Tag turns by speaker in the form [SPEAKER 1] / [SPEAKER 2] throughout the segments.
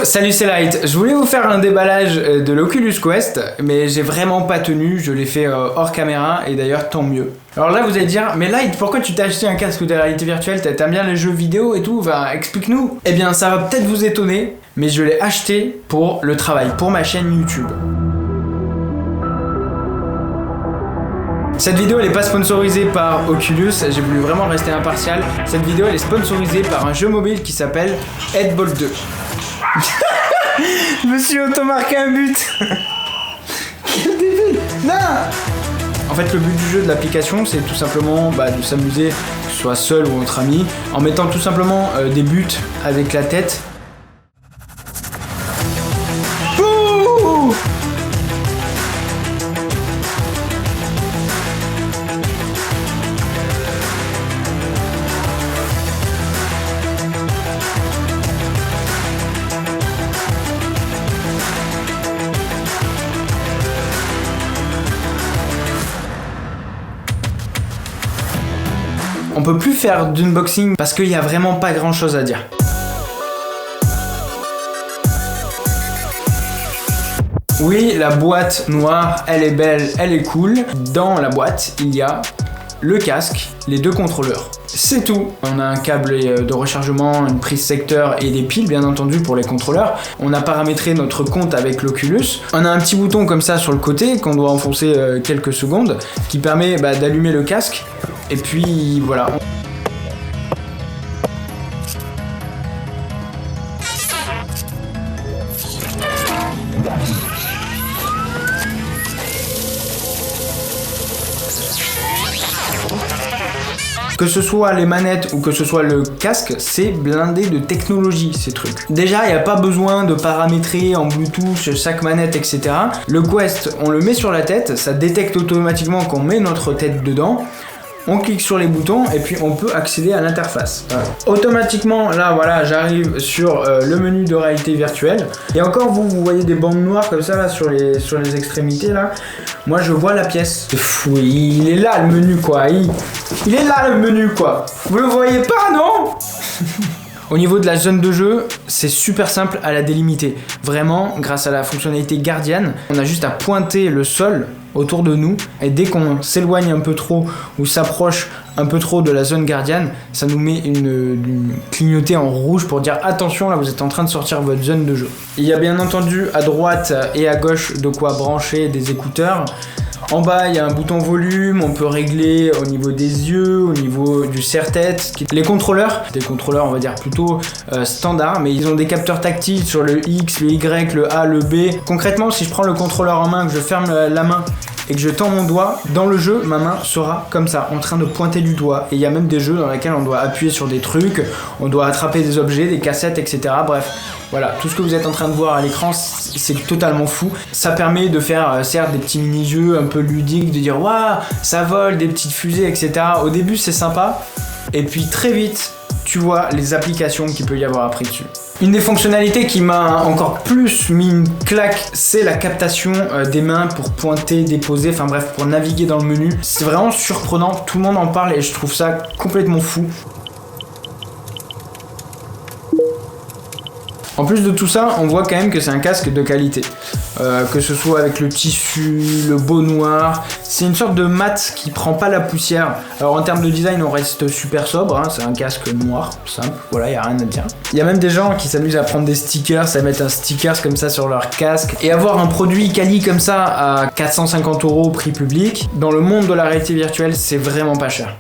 [SPEAKER 1] Salut, c'est Light. Je voulais vous faire un déballage de l'Oculus Quest, mais j'ai vraiment pas tenu, je l'ai fait hors caméra, et d'ailleurs tant mieux. Alors là vous allez dire, mais Light, pourquoi tu t'as acheté un casque de réalité virtuelle? T'aimes bien les jeux vidéo et tout, explique-nous. Eh bien ça va peut-être vous étonner, mais je l'ai acheté pour le travail, pour ma chaîne YouTube. Cette vidéo elle est pas sponsorisée par Oculus, j'ai voulu vraiment rester impartial. Cette vidéo elle est sponsorisée par un jeu mobile qui s'appelle Headball 2. Je me suis auto-marqué un but. Quel débile. Non. En fait le but du jeu, de l'application, c'est tout simplement de s'amuser, que ce soit seul ou entre amis, en mettant tout simplement des buts avec la tête. Ouh. On peut plus faire d'unboxing parce qu'il y a vraiment pas grand chose à dire. Oui, la boîte noire, elle est belle, elle est cool. Dans la boîte, il y a le casque, les deux contrôleurs. C'est tout. On a un câble de rechargement, une prise secteur et des piles bien entendu pour les contrôleurs. On a paramétré notre compte avec l'Oculus. On a un petit bouton comme ça sur le côté qu'on doit enfoncer quelques secondes qui permet d'allumer le casque. Et puis voilà. Que ce soit les manettes ou que ce soit le casque, c'est blindé de technologie ces trucs. Déjà, il n'y a pas besoin de paramétrer en Bluetooth chaque manette, etc. Le Quest, on le met sur la tête, ça détecte automatiquement qu'on met notre tête dedans. On clique sur les boutons et puis on peut accéder à l'interface. Voilà. Automatiquement, là, voilà, j'arrive sur le menu de réalité virtuelle. Et encore, vous voyez des bandes noires comme ça là sur les extrémités là. Moi, je vois la pièce. C'est fou, il est là le menu quoi. Il est là le menu quoi. Vous le voyez pas, non? Au niveau de la zone de jeu, c'est super simple à la délimiter. Vraiment, grâce à la fonctionnalité Guardian, on a juste à pointer le sol autour de nous et dès qu'on s'éloigne un peu trop ou s'approche un peu trop de la zone Guardian, ça nous met une clignotée en rouge pour dire attention, là vous êtes en train de sortir votre zone de jeu. Il y a bien entendu à droite et à gauche de quoi brancher des écouteurs. En bas, il y a un bouton volume, on peut régler au niveau des yeux, au niveau du serre-tête. Les contrôleurs, des contrôleurs on va dire plutôt standards, mais ils ont des capteurs tactiles sur le X, le Y, le A, le B. Concrètement, si je prends le contrôleur en main, que je ferme la main et que je tends mon doigt, dans le jeu, ma main sera comme ça, en train de pointer du doigt. Et il y a même des jeux dans lesquels on doit appuyer sur des trucs, on doit attraper des objets, des cassettes, etc. Bref, voilà, tout ce que vous êtes en train de voir à l'écran, c'est totalement fou. Ça permet de faire, certes, des petits mini-jeux un peu ludiques, de dire « Waouh, ça vole, des petites fusées, etc. » Au début, c'est sympa. Et puis très vite, tu vois les applications qu'il peut y avoir après dessus. Une des fonctionnalités qui m'a encore plus mis une claque, c'est la captation des mains pour pointer, déposer, enfin bref, pour naviguer dans le menu. C'est vraiment surprenant, tout le monde en parle et je trouve ça complètement fou. En plus de tout ça, on voit quand même que c'est un casque de qualité. Que ce soit avec le tissu, le beau noir, c'est une sorte de mat qui prend pas la poussière. Alors en termes de design, on reste super sobre, hein, c'est un casque noir, simple, voilà, y a rien à dire. Il y a même des gens qui s'amusent à prendre des stickers, à mettre un sticker comme ça sur leur casque, et avoir un produit quali comme ça à 450 € prix public, dans le monde de la réalité virtuelle, c'est vraiment pas cher.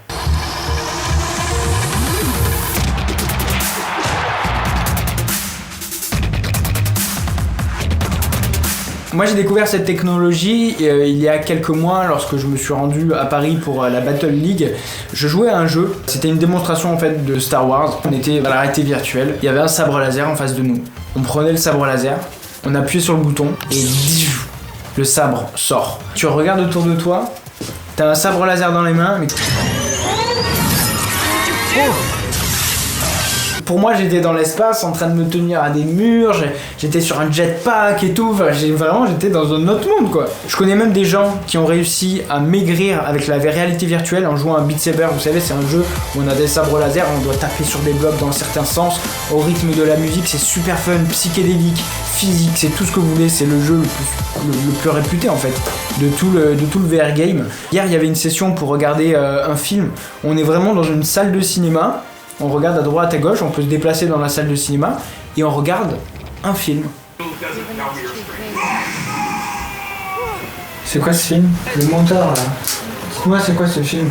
[SPEAKER 1] Moi j'ai découvert cette technologie il y a quelques mois lorsque je me suis rendu à Paris pour la Battle League. Je jouais à un jeu, c'était une démonstration en fait de Star Wars. On était dans la réalité virtuelle, il y avait un sabre laser en face de nous. On prenait le sabre laser, on appuyait sur le bouton et le sabre sort. Tu regardes autour de toi, t'as un sabre laser dans les mains, mais... Oh, pour moi j'étais dans l'espace en train de me tenir à des murs, j'étais sur un jetpack et tout, enfin, j'étais dans un autre monde quoi. Je connais même des gens qui ont réussi à maigrir avec la réalité virtuelle en jouant à Beat Saber. Vous savez, c'est un jeu où on a des sabres laser, on doit taper sur des blocs dans certains sens au rythme de la musique. C'est super fun, psychédélique, physique, c'est tout ce que vous voulez. C'est le jeu le plus réputé en fait de tout le VR game. Hier il y avait une session pour regarder un film. On est vraiment dans une salle de cinéma, on regarde à droite à gauche, on peut se déplacer dans la salle de cinéma et on regarde un film. C'est quoi ce film? Le monteur là. Dites-moi c'est quoi ce film?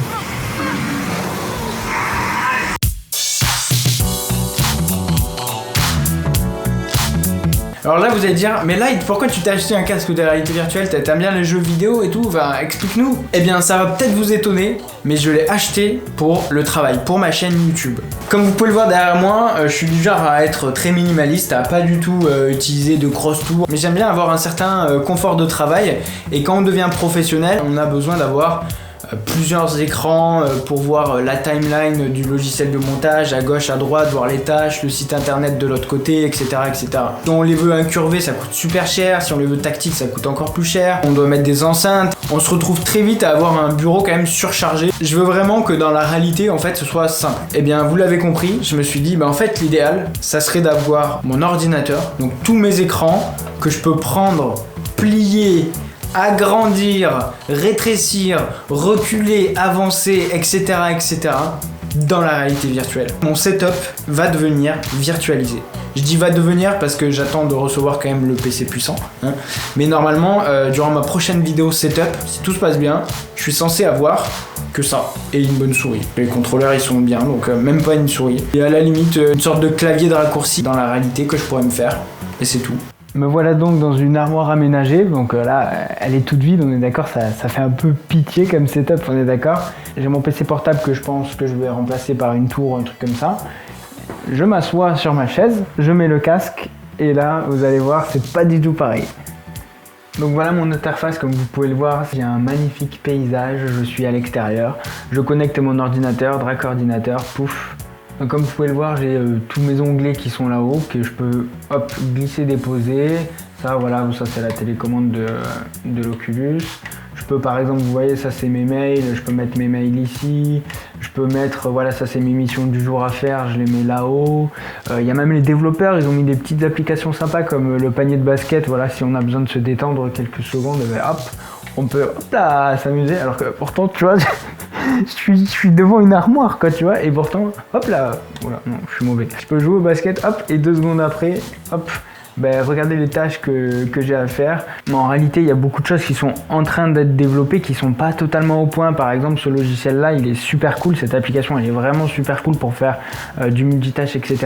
[SPEAKER 1] Alors là vous allez dire, mais Light, pourquoi tu t'es acheté un casque de réalité virtuelle? T'aimes bien les jeux vidéo et tout, enfin explique-nous. Eh bien ça va peut-être vous étonner, mais je l'ai acheté pour le travail, pour ma chaîne YouTube. Comme vous pouvez le voir derrière moi, je suis du genre à être très minimaliste, à pas du tout utiliser de grosses tours, mais j'aime bien avoir un certain confort de travail, et quand on devient professionnel, on a besoin d'avoir plusieurs écrans pour voir la timeline du logiciel de montage, à gauche, à droite, voir les tâches, le site internet de l'autre côté, etc., etc. Si on les veut incurvés, ça coûte super cher. Si on les veut tactiles, ça coûte encore plus cher. On doit mettre des enceintes. On se retrouve très vite à avoir un bureau quand même surchargé. Je veux vraiment que dans la réalité, en fait, ce soit simple. Et bien, vous l'avez compris, je me suis dit, en fait, l'idéal, ça serait d'avoir mon ordinateur, donc tous mes écrans, que je peux prendre, plier, agrandir, rétrécir, reculer, avancer, etc., etc. dans la réalité virtuelle. Mon setup va devenir virtualisé. Je dis va devenir parce que j'attends de recevoir quand même le PC puissant. Hein. Mais normalement, durant ma prochaine vidéo setup, si tout se passe bien, je suis censé avoir que ça et une bonne souris. Les contrôleurs ils sont bien, donc même pas une souris. Et à la limite, une sorte de clavier de raccourci dans la réalité que je pourrais me faire. Et c'est tout. Me voilà donc dans une armoire aménagée, donc là elle est toute vide, on est d'accord, ça fait un peu pitié comme setup, on est d'accord. J'ai mon PC portable que je pense que je vais remplacer par une tour, un truc comme ça. Je m'assois sur ma chaise, je mets le casque et là vous allez voir c'est pas du tout pareil. Donc voilà mon interface, comme vous pouvez le voir, j'ai un magnifique paysage, je suis à l'extérieur, je connecte mon ordinateur, Drac ordinateur, pouf. Donc comme vous pouvez le voir, j'ai tous mes onglets qui sont là-haut, que je peux hop, glisser, déposer. Ça voilà, ça c'est la télécommande de l'Oculus. Je peux par exemple, vous voyez, ça c'est mes mails, je peux mettre mes mails ici. Je peux mettre, voilà, ça c'est mes missions du jour à faire, je les mets là-haut. Il y a même les développeurs, ils ont mis des petites applications sympas comme le panier de basket. Voilà, si on a besoin de se détendre quelques secondes, hop, on peut hop là s'amuser. Alors que pourtant, tu vois, je suis devant une armoire, quoi, tu vois, et pourtant, hop là, voilà, non, je suis mauvais. Je peux jouer au basket, hop, et 2 secondes après, hop, regardez les tâches que j'ai à faire. Mais en réalité, il y a beaucoup de choses qui sont en train d'être développées, qui sont pas totalement au point. Par exemple, ce logiciel-là, il est super cool. Cette application, elle est vraiment super cool pour faire du multitâche, etc.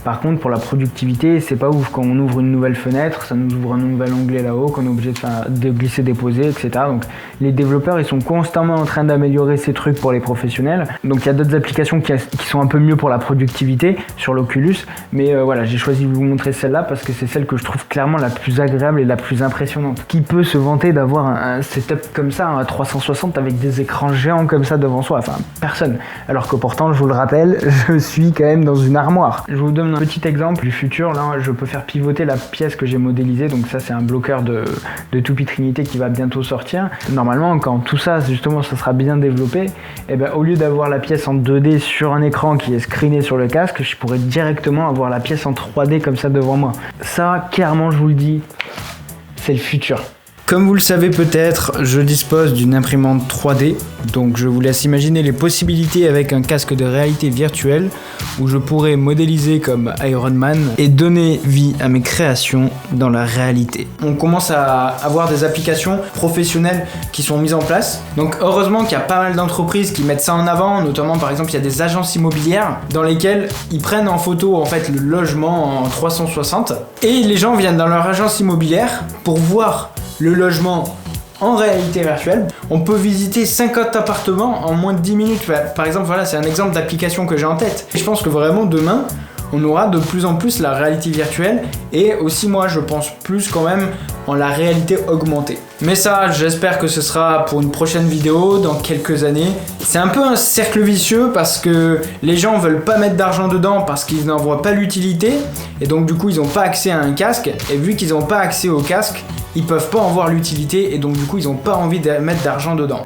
[SPEAKER 1] Par contre, pour la productivité, c'est pas ouf. Quand on ouvre une nouvelle fenêtre, ça nous ouvre un nouvel onglet là-haut, qu'on est obligé de glisser, déposer, etc. Donc, les développeurs, ils sont constamment en train d'améliorer ces trucs pour les professionnels. Donc, il y a d'autres applications qui sont un peu mieux pour la productivité sur l'Oculus. Mais voilà, j'ai choisi de vous montrer celle-là parce que c'est celle que je trouve clairement la plus agréable et la plus impressionnante. Qui peut se vanter d'avoir un setup comme ça, un 360 avec des écrans géants comme ça devant soi? Enfin, personne. Alors que pourtant, je vous le rappelle, je suis quand même dans une armoire. Je vous donne un petit exemple du futur. Là, je peux faire pivoter la pièce que j'ai modélisée. Donc ça, c'est un bloqueur de Toupie Trinité qui va bientôt sortir. Normalement, quand tout ça, justement, ça sera bien développé, et au lieu d'avoir la pièce en 2D sur un écran qui est screené sur le casque, je pourrais directement avoir la pièce en 3D comme ça devant moi. Ça, clairement, je vous le dis, c'est le futur. Comme vous le savez peut-être, je dispose d'une imprimante 3D, donc je vous laisse imaginer les possibilités avec un casque de réalité virtuelle où je pourrais modéliser comme Iron Man et donner vie à mes créations dans la réalité. On commence à avoir des applications professionnelles qui sont mises en place, donc heureusement qu'il y a pas mal d'entreprises qui mettent ça en avant, notamment par exemple il y a des agences immobilières dans lesquelles ils prennent en photo en fait le logement en 360 et les gens viennent dans leur agence immobilière pour voir le logement en réalité virtuelle. On peut visiter 50 appartements en moins de 10 minutes. Par exemple, voilà, c'est un exemple d'application que j'ai en tête. Et je pense que vraiment demain, on aura de plus en plus la réalité virtuelle et aussi moi je pense plus quand même en la réalité augmentée. Mais ça, j'espère que ce sera pour une prochaine vidéo dans quelques années. C'est un peu un cercle vicieux parce que les gens veulent pas mettre d'argent dedans parce qu'ils n'en voient pas l'utilité et donc du coup ils n'ont pas accès à un casque et vu qu'ils n'ont pas accès au casque, ils peuvent pas en voir l'utilité et donc du coup ils n'ont pas envie de mettre d'argent dedans.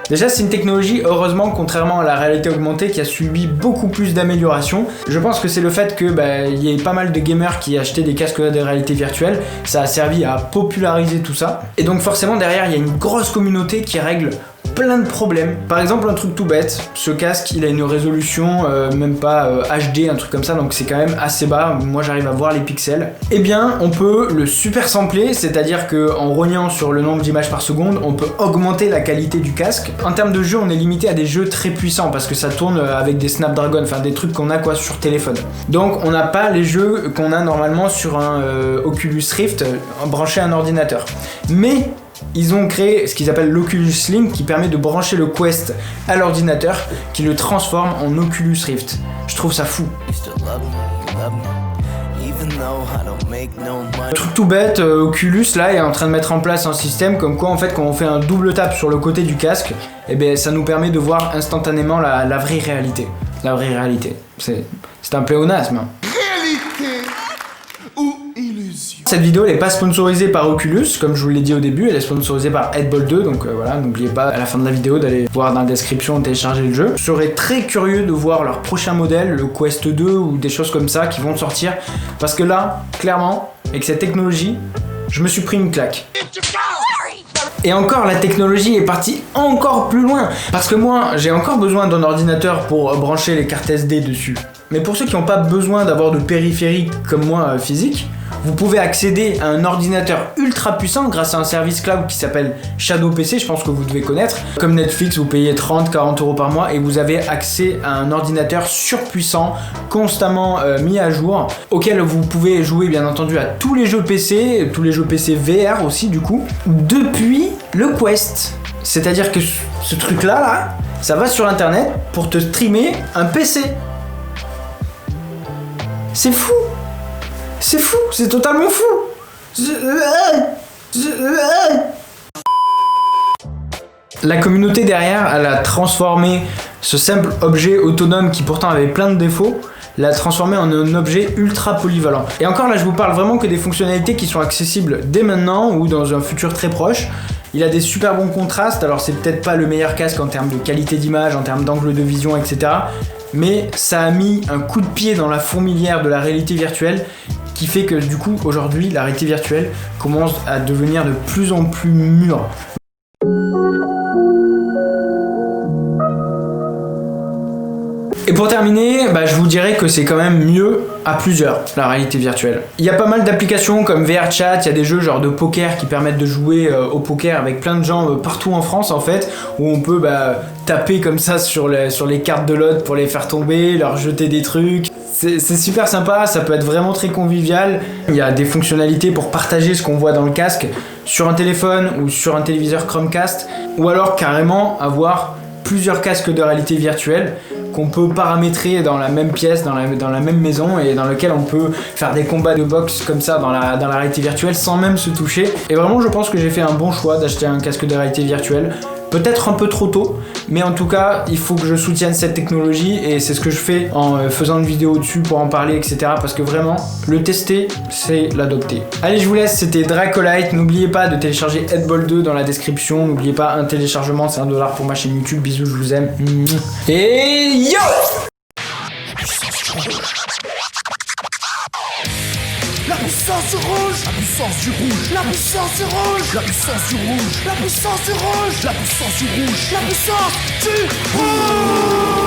[SPEAKER 1] Déjà, c'est une technologie, heureusement, contrairement à la réalité augmentée, qui a subi beaucoup plus d'améliorations. Je pense que c'est le fait que y ait pas mal de gamers qui achetaient des casques de réalité virtuelle. Ça a servi à populariser tout ça. Et donc forcément, derrière, il y a une grosse communauté qui règle plein de problèmes. Par exemple, un truc tout bête, ce casque il a une résolution même pas HD, un truc comme ça, donc c'est quand même assez bas, moi j'arrive à voir les pixels. Eh bien on peut le super sampler, c'est-à-dire qu'en rognant sur le nombre d'images par seconde, on peut augmenter la qualité du casque. En termes de jeu, on est limité à des jeux très puissants parce que ça tourne avec des Snapdragon, enfin des trucs qu'on a quoi sur téléphone. Donc on n'a pas les jeux qu'on a normalement sur un Oculus Rift branché à un ordinateur. Mais ils ont créé ce qu'ils appellent l'Oculus Link qui permet de brancher le Quest à l'ordinateur qui le transforme en Oculus Rift. Je trouve ça fou. Un truc tout bête, Oculus là est en train de mettre en place un système comme quoi en fait quand on fait un double tap sur le côté du casque, et ben ça nous permet de voir instantanément la vraie réalité. La vraie réalité. C'est un pléonasme. Cette vidéo elle n'est pas sponsorisée par Oculus, comme je vous l'ai dit au début, elle est sponsorisée par Headball 2, donc voilà, n'oubliez pas à la fin de la vidéo d'aller voir dans la description et télécharger le jeu. Je serais très curieux de voir leur prochain modèle, le Quest 2 ou des choses comme ça qui vont sortir, parce que là, clairement, avec cette technologie, je me suis pris une claque. Et encore, la technologie est partie encore plus loin, parce que moi, j'ai encore besoin d'un ordinateur pour brancher les cartes SD dessus. Mais pour ceux qui n'ont pas besoin d'avoir de périphérique comme moi physique, vous pouvez accéder à un ordinateur ultra puissant grâce à un service cloud qui s'appelle Shadow PC, je pense que vous devez connaître. Comme Netflix, vous payez 30-40 € par mois et vous avez accès à un ordinateur surpuissant, constamment mis à jour, auquel vous pouvez jouer bien entendu à tous les jeux PC VR aussi du coup, depuis le Quest. C'est-à-dire que ce truc-là, ça va sur internet pour te streamer un PC. C'est fou! C'est fou, c'est totalement fou. La communauté derrière, elle a transformé ce simple objet autonome qui pourtant avait plein de défauts, l'a transformé en un objet ultra polyvalent. Et encore là, je vous parle vraiment que des fonctionnalités qui sont accessibles dès maintenant ou dans un futur très proche. Il a des super bons contrastes, alors c'est peut-être pas le meilleur casque en termes de qualité d'image, en termes d'angle de vision, etc. Mais ça a mis un coup de pied dans la fourmilière de la réalité virtuelle qui fait que du coup aujourd'hui la réalité virtuelle commence à devenir de plus en plus mûre. Et pour terminer, je vous dirais que c'est quand même mieux à plusieurs, la réalité virtuelle. Il y a pas mal d'applications comme VRChat, il y a des jeux genre de poker qui permettent de jouer au poker avec plein de gens partout en France en fait, où on peut taper comme ça sur les cartes de l'autre pour les faire tomber, leur jeter des trucs. C'est super sympa, ça peut être vraiment très convivial. Il y a des fonctionnalités pour partager ce qu'on voit dans le casque sur un téléphone ou sur un téléviseur Chromecast, ou alors carrément avoir plusieurs casques de réalité virtuelle qu'on peut paramétrer dans la même pièce, dans la même maison et dans lequel on peut faire des combats de boxe comme ça dans la réalité virtuelle sans même se toucher. Et vraiment je pense que j'ai fait un bon choix d'acheter un casque de réalité virtuelle. Peut-être un peu trop tôt, mais en tout cas, il faut que je soutienne cette technologie et c'est ce que je fais en faisant une vidéo dessus pour en parler, etc. Parce que vraiment, le tester, c'est l'adopter. Allez, je vous laisse, c'était Dracolite. N'oubliez pas de télécharger Headball 2 dans la description. N'oubliez pas, un téléchargement, c'est $1 pour ma chaîne YouTube. Bisous, je vous aime. Et yo!
[SPEAKER 2] La puissance rouge, la puissance du rouge, la puissance du rouge, la puissance du rouge, la puissance du rouge, la puissance du rouge, la puissance du rouge.